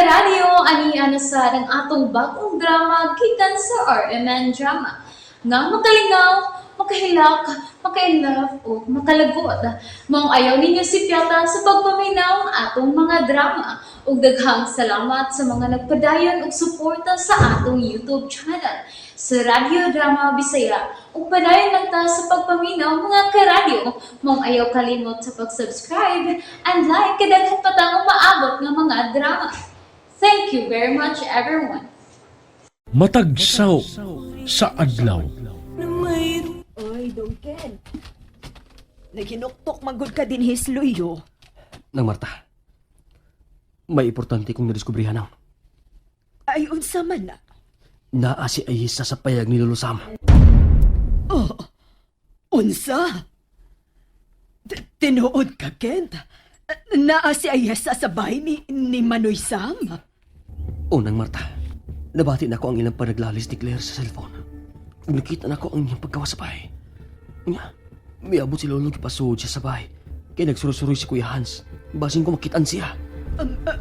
karadyo, ani sa ng atong bagong drama gikan sa RMN Drama. Nga makalingaw, makahilak, makainlove, o makalagot. Mong ayaw ninyo si Piata sa pagpaminaw ang atong mga drama. Ug daghang salamat sa mga nagpadayon ug suporta sa atong YouTube channel sa Radyo Drama Bisaya. Ug padayon lang ta sa pagpaminaw mga karadyo. Mong ayaw kalimot sa pag-subscribe and like kadaghan pa tang maabot ng mga drama. Thank you very much everyone. Matagsaw sa adlaw. Oy, Dongken. Naghinuktok magod ka din hisluyo. Nang Marta, may importante kong nadiskubrihan ang Ay, unsa man na. naa si Ayesa sa payag ni Lolo Sam. Oh, unsa? Tinuod ka, Kent. Naa si Ayesa sa bahay ni Manoy Sam. Unang Marta, nabati na ko ang ilang panaglalis ni Claire sa cellphone. Nakita na ko ang iyang paggawa sa bahay. Nga, may abot si Lolo kipasod siya sa bahay. Kaya nagsurusuroy si Kuya Hans. Basing ko makitaan siya.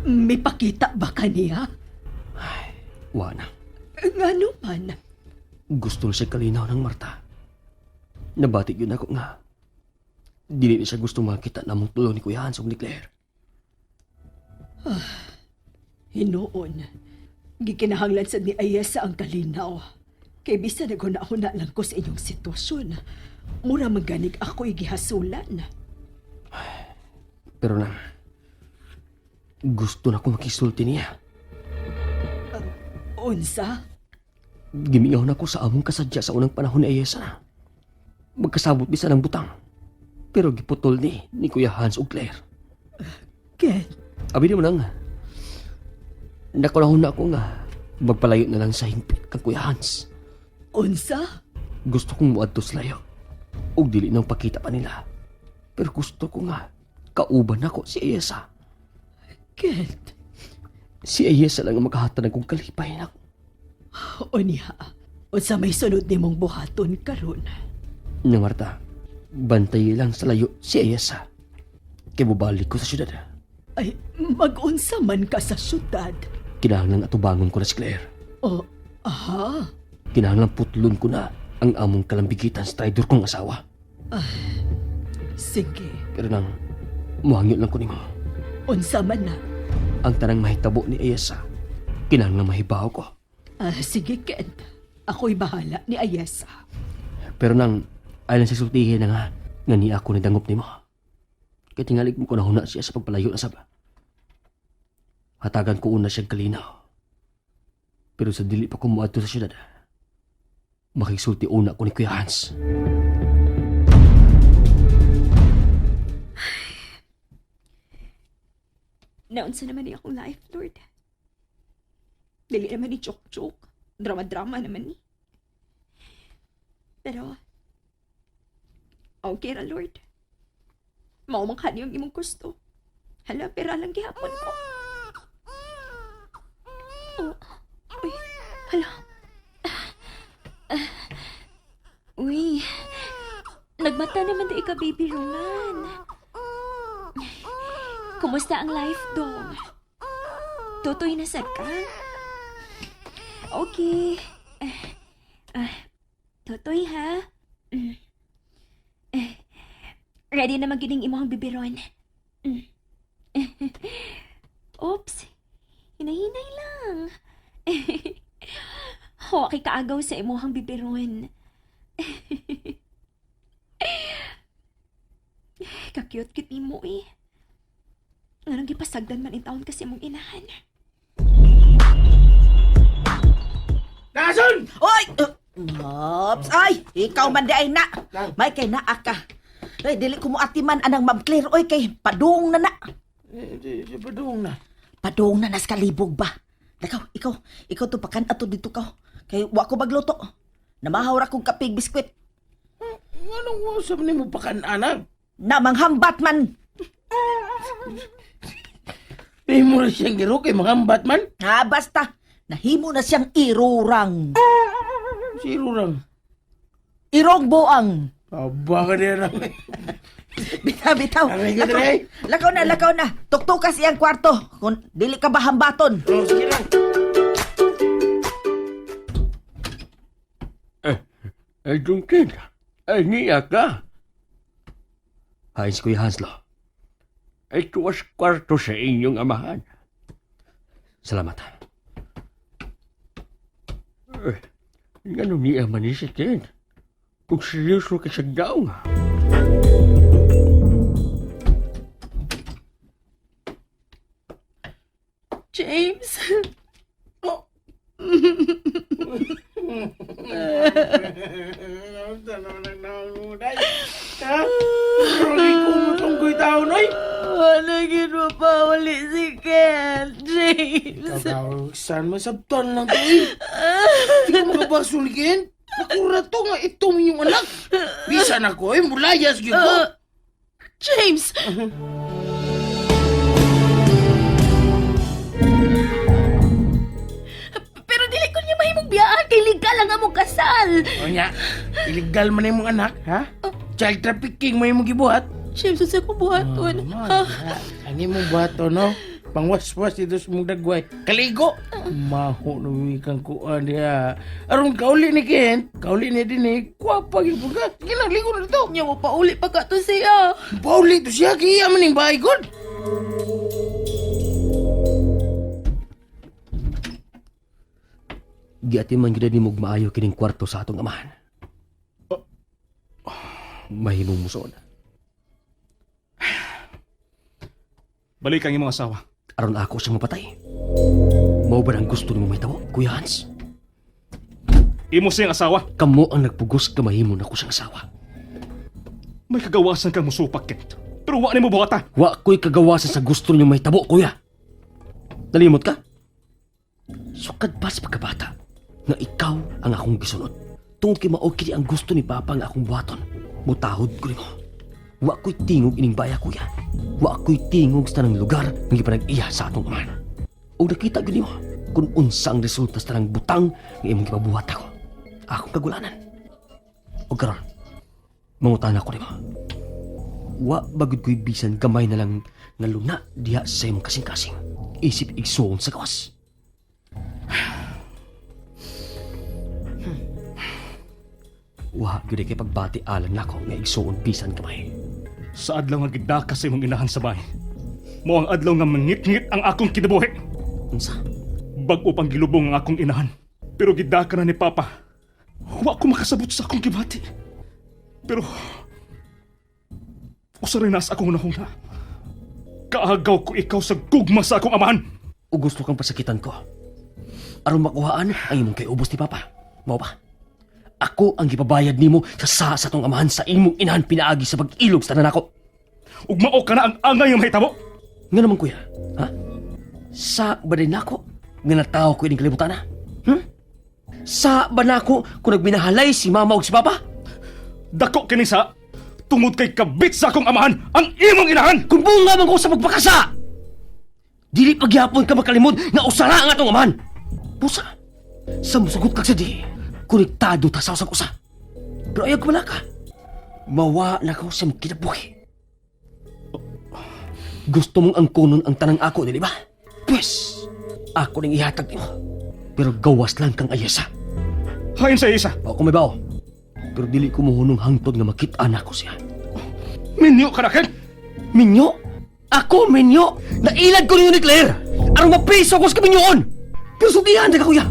May pakita ba kaniya? Ay, wala. Ngano man? Gusto na siya kalinaw ng Marta. Nabati yun ako nga. Dili na siya gusto makita na mong tulo ni Kuya Hans o ni Claire. Hinoon. Gikinahanglan sa ni Ayesa ang kalinaw. Kay bisa naguna-huna lang ko sa inyong sitwasyon. Mura maganig ako igihasulan. Pero na, gusto na ko makisulti niya. Unsa? Gimingaw na ko sa among kasadya sa unang panahon ni Ayesa. Magkasabot bisa ng butang. Pero giputol ni Kuya Hans o Claire. Ken, Abi di mo nang, nakulahon na ako nga magpalayo na lang sa hingpit kang Kuya Hans. unsa? Gusto kong muadto sa layo. Og dili nang pakita pa nila. Pero gusto ko nga kauban ako si Ayesa. Ken, Si Ayesa lang ang makahatag kong kalipay na. unya, unsa may sunod ni mong buhaton karon? Na Marta, bantay lang sa layo si Ayesa. Kaya bubalik ko sa syudad. Ay, mag-unsa man ka sa syudad. Kinahanglan atubangon ko na si Claire. O, aha, Kinahanglan putlon ko na ang among kalambigitan sa traidor kong asawa. sige. Pero nang muhangyo lang ko nimo. Unsa man na. Ang tanang mahitabo ni Ayesa, kinahanglan mahibaw ko. Sige, Ken. Ako'y bahala ni Ayesa. Pero nang ayon sa sultihin na nga ni ako ni dangop nimo. Kaya tingalig mo ko na huna siya sa pagpalayo na saba. Hatagan ko una siyang kalinaw. Pero sa dili pa ko muadto sa syudad, makisulti una ko ni Kuya Hans. Naunsa naman ni akong life, Lord. Dili naman ni joke-joke. Drama-drama naman ni. Pero, okay ra, Lord. Maumang ka yung imong gusto. Hala, pera lang gihapon ko. Oh, uy, hala. Uy, nagmata naman di ka, baby Roman. Kumusta ang life, dong? Tutoy na sad ka? Okay. Tutoy, ha? Ready na magining imong bibiron. Oops. Hinahinay lang. Kay kaagaw sa imong bibiron. Ka-cute-cute ni mo eh. Anong gipasagdan man in taon kasi mong inahan. Nagason! Oy! Ops! Ay! Ikaw man di ay na! May kay naa ka. Ay, dili ko mo atiman anang Ma'am Claire. Oy, kay padung na na. Di padung na. Padung na nas kalibog ba? Ikaw to pakan ato dito ka. Kay wa ko magluto. Namahawra kong kapig biskwit. Anong usap ni mo pakan-anak? Namanghambat man. May mo na siyang giro kay mga Batman? Ha, basta. Nahimo na siyang irurang. Si Rurang. Irong buang. Aba ka niya na. Bitaw, bitaw. Aray ka, Dre. Lakaw na. Tuktukas iyang kwarto. Kung dili ka ba hambaton. Oh, sige lang. Tungkid. Niya ka. Hayos Kuya Hanslo. Ito was kwarto sa inyong amahan. Salamat. Ganun niya man ni si Ted. Kung seryoso ka sa daong. James. Rogi ko mo tungkoy tao, noy. Nagin mo pa uli si Ken, James. Ikaw, saan masabtan lang to eh. Hindi ko makabasulikin. Nakura to nga itong yung anak. Bisan ako eh, mulayas yun ko. James! Pero dili ko niya mahimong biyaan kay legal ang among kasal. O niya, illegal man yung mga anak, ha? Child trafficking mo yung gibuhat. James, sa ko buhaton. Ani mong buhaton, no? Pangwaswas dito sa mong dagway. Kaligo! Maho na wikang kuan niya. Aron kauli ni Kent, kauli ni din eh. Kwapa yung puga. Sige na, ligo na dito. Nya mo pauli pa ka to siya. Pauli to siya, kaya man yung bahay god. Giati man gina ni mong maayo kining kwarto sa atong amahan. Mahimong muson. Balik ang imong asawa. Aron ako siyang mapatay. Mao ba ang gusto nimo may tabo, Kuya Hans? Imo siyang asawa. Kamo ang nagpugos ka mahimo na ko siyang asawa. May kagawasan kang musupak, Kent. Pero wa nimo buhata. Wa ko'y kagawasan sa gusto niyo may tabo, Kuya. Nalimot ka? Sukad pa sa pagkabata nga ikaw ang akong gisunod. Tungkol kay mao kini ang gusto ni Papa nga akong buhaton. Mutahod ko nimo. Wa ko'y tingog ining baya, Kuya. Wa ko'y tingog sa tanang lugar nga gipanag-iya sa atong amahan. O nakita gid mo kung unsa ang resulta sa tanang butang nga imong gipabuhat ako. Akong kagulanan. O karon, mangutan ako nimo. Wa bagud ko'y bisan gamay na lang nga luna diha sa imong kasing-kasing. Isip igsuon sa gawas. Wa gyud kay pagbati alang nako nga igsuon bisan gamay. Sa adlaw nga gidaka sa imong inahan sa bahay. Mo ang adlaw nga mangit-ngit ang akong kinabuhi. Unsa? Bag-o pang gilubong ang akong inahan. Pero gidaka na ni Papa. Wa ko makasabot sa akong gibati. Pero usa rin nas akong nahuna. Kaagaw ko ikaw sa gugma sa akong amahan. O gusto kang pasakitan ko? Aron makuhaan ang imong kay ubos ni Papa. Mao ba? Ako ang gipabayad nimo sa tong amahan sa imong inahan pinaagi sa pag-ilog sa tanan ako. Ug mao ka na ang angay nga mahitabo. Nga naman, Kuya. Ha? Sa ba din ako nga nataw ko ining kalibutan na? Sa ba na ako kung nagminahalay si Mama ug si Papa? Dako kini sa tungod kay kabit sa akong amahan ang imong inahan. Kung bunga man ko sa pagpakasa! Dili pagyapon ka makalimod nga usara ang atong amahan. Pusa, sa musugot kag sa di, konektado ta sa usag usa. Pero ayaw ko ka. Mawa na ko sa kinabuhi. Gusto mong angkonon ang tanang ako, di ba? Pues, ako nang ihatag nimo. Pero gawas lang kang ayasa. Hain sa isa. Ako may bao. Pero dili ko mohunong hangtod nga makita na ko siya. Minyo ka na, Ken. Minyo? Ako, Minyo! Nailad ko ninyo ni Claire! Arang mapriso ko sa kaminyoon! Pero sudihan na ka, Kuya!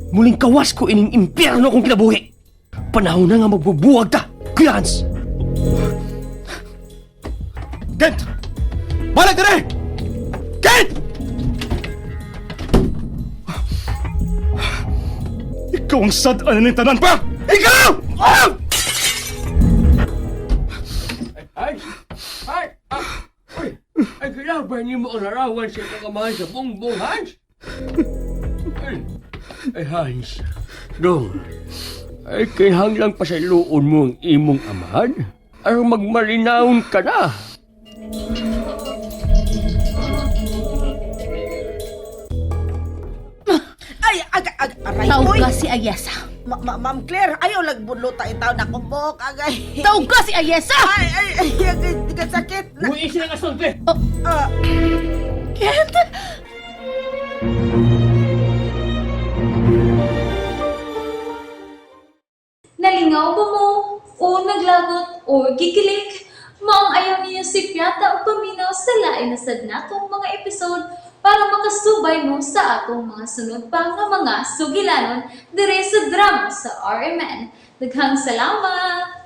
Muling kawas ko ining impyerno kong kinabuhi! Panahon na nga magbubuwag ta, Kuya Hans! Kent! Balik ka rin! Kent! Ikaw ang sad-an ng tanan pa! Ikaw! Ah! Ay, kailangan niyo mo ang larawan sa kagamahan sa bongbong, Hans? Ay, Hans, dong, ay kinahanglang pa sa iluon mo ang imong amahan? Ay, magmalinawon ka na! Ay, aray Tawag ko'y. ka si Ayasa. Ma'am Claire, ayaw lagbunlo tayo tao na kumbok. Agay. Taog ka si Ayesa! Ay, agay, sakit. Uy, isi na kasol, Claire! Ah, Kent! Nalingaw ba mo? O naglagot? O gigilik? Maong ayaw niya si Piata o paminaw sa lain na sad natong mga episode para makasubay mo sa atong mga sunod pa nga mga sugilanon dire sa drama sa RMN. Daghang salamat!